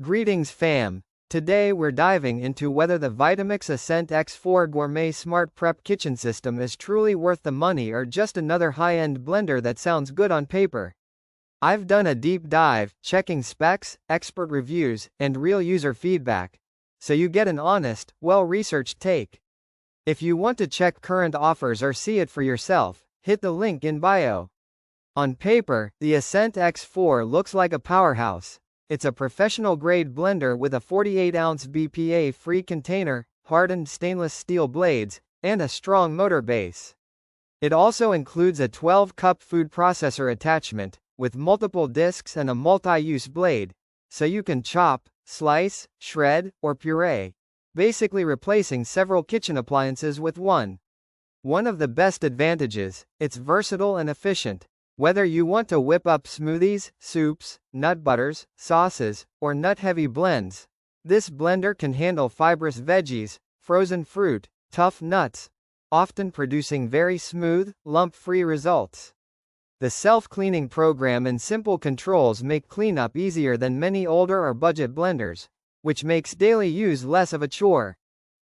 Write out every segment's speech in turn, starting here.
Greetings fam. Today we're diving into whether the Vitamix Ascent X4 Gourmet SmartPrep kitchen system is truly worth the money or just another high-end blender that sounds good on paper. I've done a deep dive, checking specs, expert reviews, and real user feedback, so you get an honest, well-researched take. If you want to check current offers or see it for yourself, hit the link in bio. On paper, the Ascent X4 looks like a powerhouse. It's a professional-grade blender with a 48-ounce BPA-free container, hardened stainless steel blades, and a strong motor base. It also includes a 12-cup food processor attachment, with multiple discs and a multi-use blade, so you can chop, slice, shred, or puree, basically replacing several kitchen appliances with one. One of the best advantages, it's versatile and efficient. Whether you want to whip up smoothies, soups, nut butters, sauces, or nut-heavy blends, this blender can handle fibrous veggies, frozen fruit, tough nuts, often producing very smooth, lump-free results. The self-cleaning program and simple controls make cleanup easier than many older or budget blenders, which makes daily use less of a chore.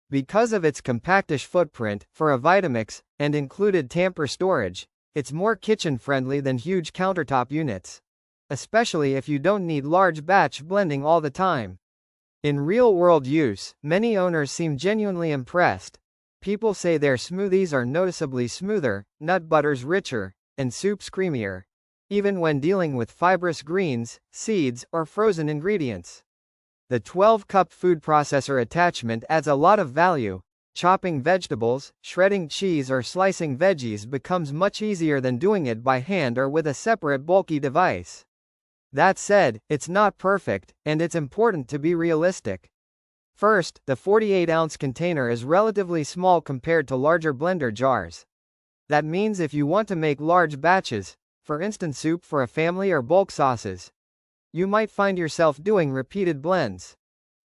Because of its compactish footprint, for a Vitamix, and included tamper storage, it's more kitchen-friendly than huge countertop units, especially if you don't need large batch blending all the time. In real-world use, many owners seem genuinely impressed. People say their smoothies are noticeably smoother, nut butters richer, and soups creamier, even when dealing with fibrous greens, seeds, or frozen ingredients. The 12-cup food processor attachment adds a lot of value. Chopping vegetables, shredding cheese or slicing veggies becomes much easier than doing it by hand or with a separate bulky device. That said, it's not perfect, and it's important to be realistic. First, the 48-ounce container is relatively small compared to larger blender jars. That means if you want to make large batches, for instance soup for a family or bulk sauces, you might find yourself doing repeated blends.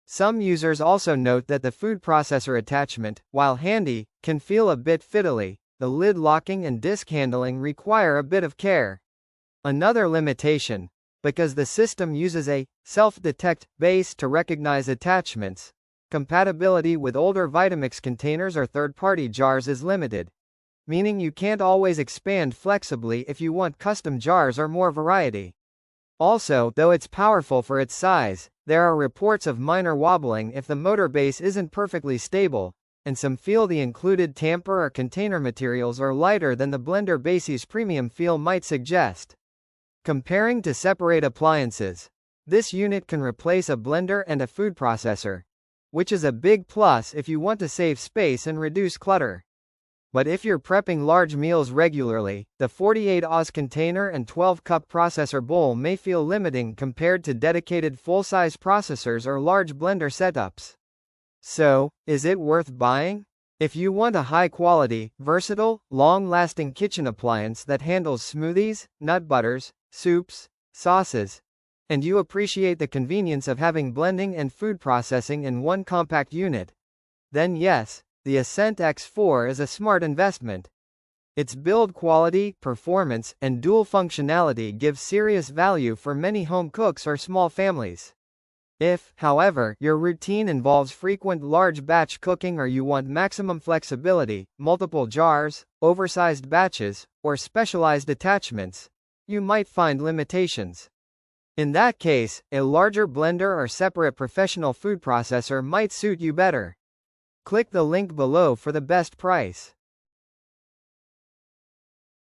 Some users also note that the food processor attachment, while handy, can feel a bit fiddly. The lid locking and disc handling require a bit of care. Another limitation, because the system uses a self-detect base to recognize attachments, compatibility with older Vitamix containers or third-party jars is limited, meaning you can't always expand flexibly if you want custom jars or more variety. Also, though it's powerful for its size, there are reports of minor wobbling if the motor base isn't perfectly stable, and some feel the included tamper or container materials are lighter than the blender base's premium feel might suggest. Comparing to separate appliances, this unit can replace a blender and a food processor, which is a big plus if you want to save space and reduce clutter. But if you're prepping large meals regularly, the 48-oz container and 12-cup processor bowl may feel limiting compared to dedicated full-size processors or large blender setups. So, is it worth buying? If you want a high-quality, versatile, long-lasting kitchen appliance that handles smoothies, nut butters, soups, sauces, and you appreciate the convenience of having blending and food processing in one compact unit, then yes, the Ascent X4 is a smart investment. Its build quality, performance, and dual functionality give serious value for many home cooks or small families. If, however, your routine involves frequent large batch cooking or you want maximum flexibility, multiple jars, oversized batches, or specialized attachments, you might find limitations. In that case, a larger blender or separate professional food processor might suit you better. Click the link below for the best price.